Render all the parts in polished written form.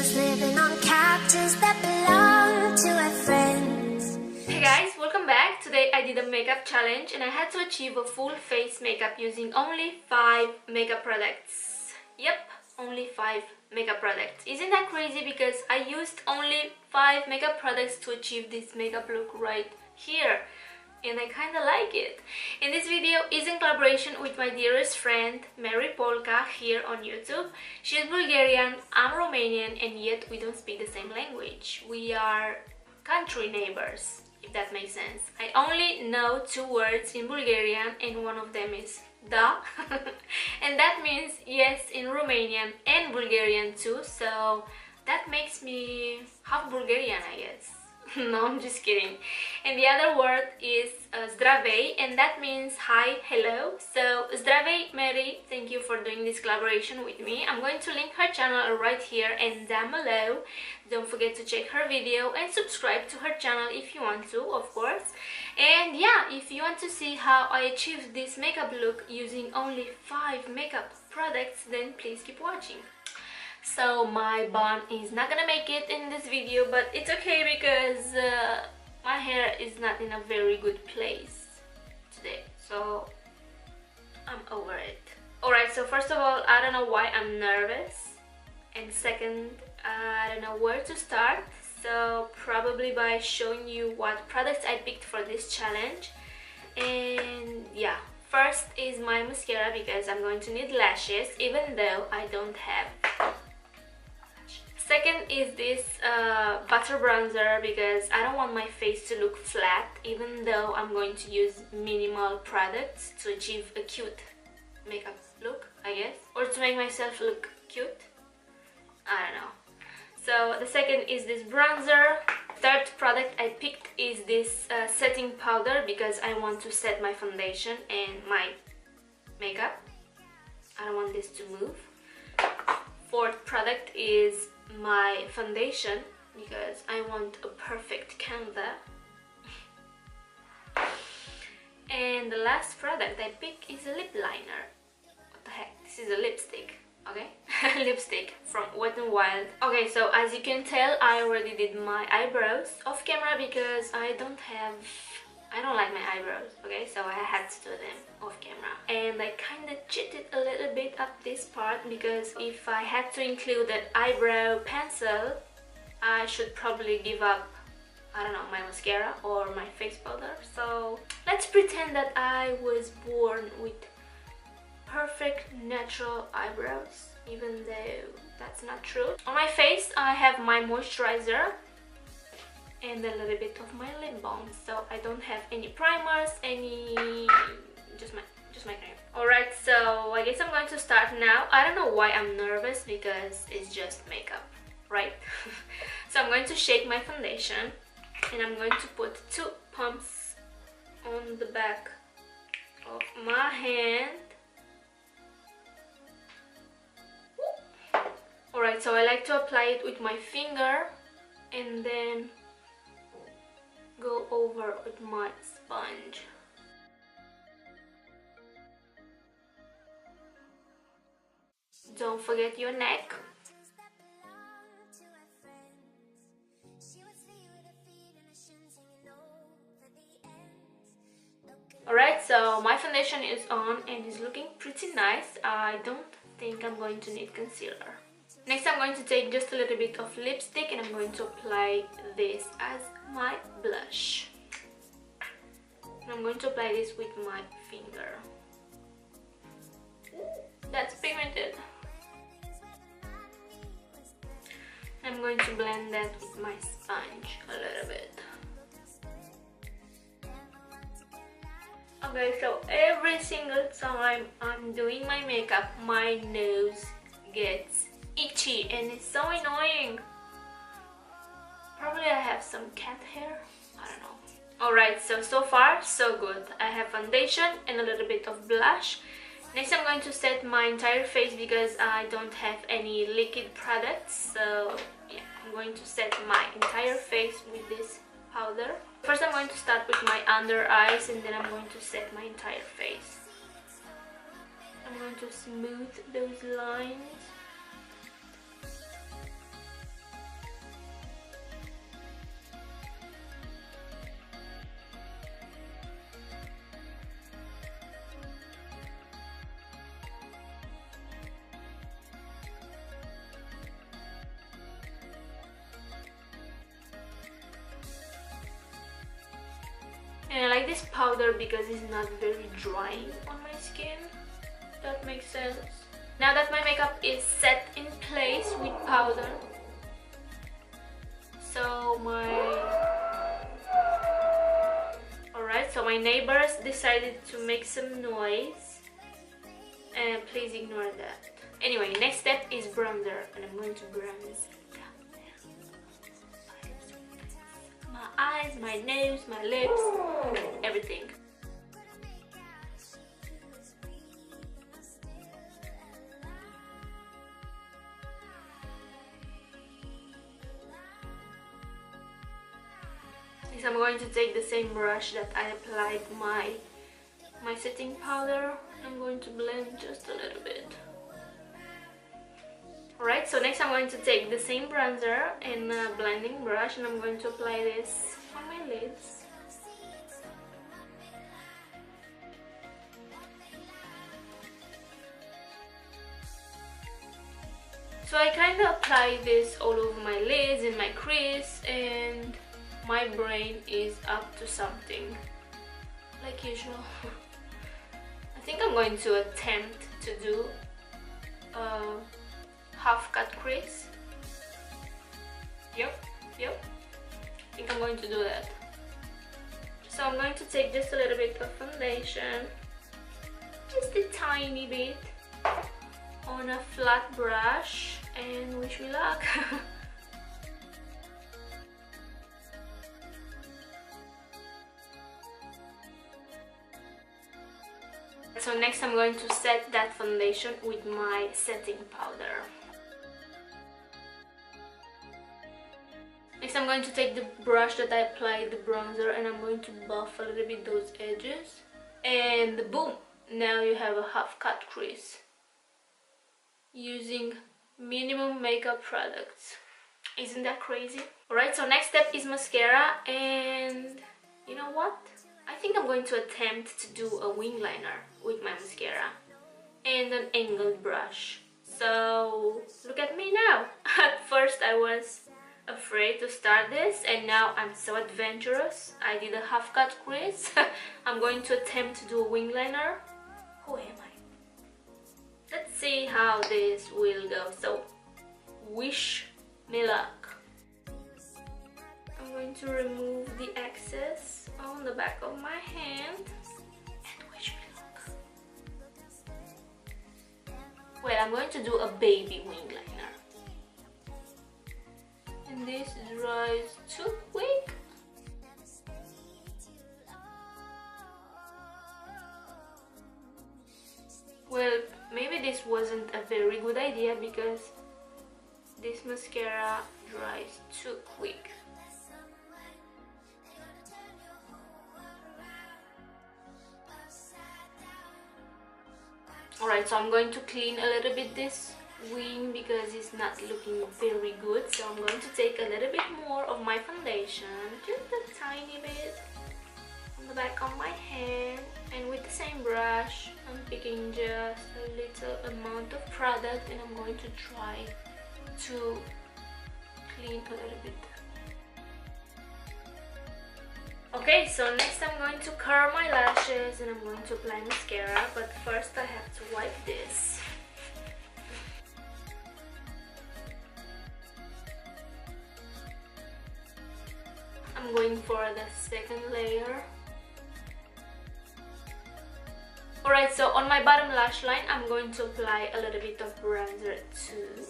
angels living on couches that belong to our friends. Hey guys, welcome back. Today I did a makeup challenge and I had to achieve a full face makeup using only 5 makeup products. Yep, only 5 makeup products. Isn't that crazy? Because I used only 5 makeup products to achieve this makeup look right here. And I kinda like it. And this video is in collaboration with my dearest friend Mary Polka here on YouTube. She's Bulgarian, I'm Romanian, and yet we don't speak the same language. We are country neighbors, if that makes sense. I only know 2 words in Bulgarian and one of them is da. And that means yes in Romanian and Bulgarian too, so that makes me half Bulgarian, I guess. No, I'm just kidding. And the other word is zdravei, and that means hi, hello. So zdravei Mary, thank you for doing this collaboration with me. I'm going to link her channel right here and down below. Don't forget to check her video and subscribe to her channel if you want to, of course. And yeah, if you want to see how I achieved this makeup look using only 5 makeup products, then please keep watching. So my bun is not gonna make it in this video, but it's okay because my hair is not in a very good place today, so I'm over it. Alright, so first of all, I don't know why I'm nervous, and second, I don't know where to start, so probably by showing you what products I picked for this challenge. And yeah, first is my mascara because I'm going to need lashes even though I don't have. Second is this butter bronzer because I don't want my face to look flat even though I'm going to use minimal products to achieve a cute makeup look, I guess, or to make myself look cute, I don't know. So the second is this bronzer. Third product I picked is this setting powder because I want to set my foundation and my makeup. I don't want this to move. Fourth product is my foundation because I want a perfect canvas. And the last product I pick is a lip liner. What the heck? This is a lipstick, okay? Lipstick from Wet n Wild. Okay, so as you can tell, I already did my eyebrows off camera because I don't like my eyebrows, okay? So I had to do them off camera. And I kind of cheated a little bit at this part because if I had to include an eyebrow pencil, I should probably give up, I don't know, my mascara or my face powder. So let's pretend that I was born with perfect natural eyebrows, even though that's not true. On my face, I have my moisturizer and a little bit of my lip balm, so I don't have any primers, just my cream. Alright, so I guess I'm going to start now. I don't know why I'm nervous because it's just makeup, right? So I'm going to shake my foundation and I'm going to put 2 pumps on the back of my hand. Alright, so I like to apply it with my finger and then go over with my sponge. Don't forget your neck. Alright, so my foundation is on and is looking pretty nice. I don't think I'm going to need concealer. Next, I'm going to take just a little bit of lipstick and I'm going to apply this as my blush. And I'm going to apply this with my finger. That's pigmented. I'm going to blend that with my sponge a little bit. Okay, so every single time I'm doing my makeup, my nose gets itchy and it's so annoying. Probably I have some cat hair, I don't know. Alright, so far so good. I have foundation and a little bit of blush. Next I'm going to set my entire face because I don't have any liquid products. So yeah, I'm going to set my entire face with this powder. First I'm going to start with my under eyes and then I'm going to set my entire face. I'm going to smooth those lines. like this powder because it's not very drying on my skin. That makes sense. Now that my makeup is set in place with powder, so my neighbors decided to make some noise, and please ignore that. Anyway, next step is bronzer, and I'm going to bronze my eyes, my nose, my lips, everything. Next, I'm going to take the same brush that I applied my setting powder. I'm going to blend just a little bit. Alright, so next I'm going to take the same bronzer and a blending brush, and I'm going to apply this on my lids. So I kind of apply this all over my lids and my crease, and my brain is up to something, like usual. I think I'm going to attempt to do a half cut crease. Yep. I think I'm going to do that. So I'm going to take just a little bit of foundation, just a tiny bit, on a flat brush, and wish me luck. So next I'm going to set that foundation with my setting powder. Next I'm going to take the brush that I applied the bronzer, and I'm going to buff a little bit those edges. And boom! Now you have a half cut crease using minimum makeup products. Isn't that crazy? Alright, so next step is mascara, and you know what? I think I'm going to attempt to do a wing liner with my mascara and an angled brush. So look at me now. At first I was afraid to start this, and now I'm so adventurous. I did a half cut crease. I'm going to attempt to do a wing liner. Who am I? Let's see how this will go. So wish me luck. I'm going to remove the excess on the back of my hand, and wish me luck. Well, I'm going to do a baby wing liner, and this dries too quick. Well, maybe this wasn't a very good idea because this mascara dries too quick. Alright, so I'm going to clean a little bit this wing because it's not looking very good. So I'm going to take a little bit more of my foundation, just a tiny bit, on the back of my hand, and with the same brush I'm picking just a little amount of product, and I'm going to try to clean a little bit. Okay, so next I'm going to curl my lashes, and I'm going to apply mascara, but first I have to wipe this. I'm going for the second layer. Alright, so on my bottom lash line I'm going to apply a little bit of bronzer too.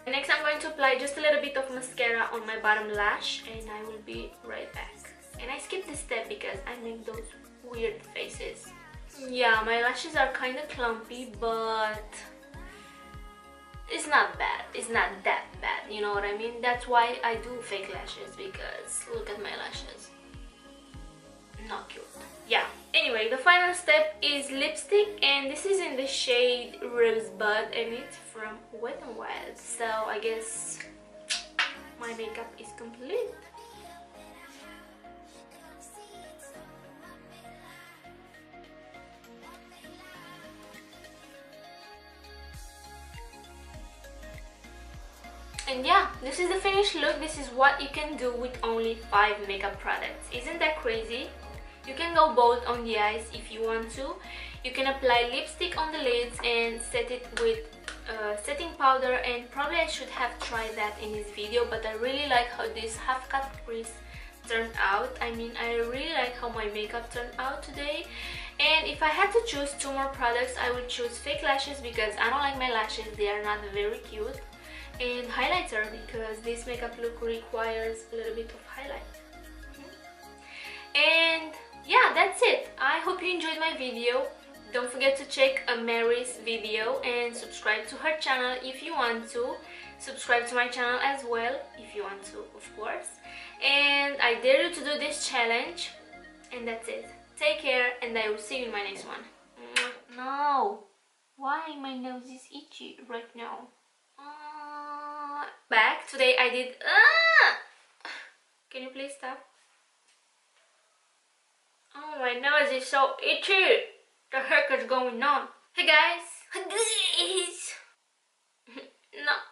Next I'm going to apply just a little bit of mascara on my bottom lash, and I will be right back. And I skipped this step because I make those weird faces. Yeah, my lashes are kind of clumpy, but it's not bad. It's not that bad, you know what I mean? That's why I do fake lashes, because look at my lashes. Not cute. Yeah. Anyway, the final step is lipstick, and this is in the shade Rosebud, and it's from Wet n Wild. So I guess my makeup is complete. And yeah, this is the finished look. This is what you can do with only 5 makeup products. Isn't that crazy? You can go bold on the eyes if you want to. You can apply lipstick on the lids and set it with setting powder, and probably I should have tried that in this video, but I really like how this half cut crease turned out. I mean, I really like how my makeup turned out today. And if I had to choose 2 more products, I would choose fake lashes because I don't like my lashes, they are not very cute, and highlighter because this makeup look requires a little bit of highlight. And yeah, that's it. I hope you enjoyed my video. Don't forget to check Mary's video and subscribe to her channel if you want to. Subscribe to my channel as well if you want to, of course. And I dare you to do this challenge. And that's it. Take care, and I will see you in my next one. No! Why my nose is itchy right now? Back. Today I did... Can you please stop? Oh, my nose is so itchy. The heck is going on? Hey guys! No.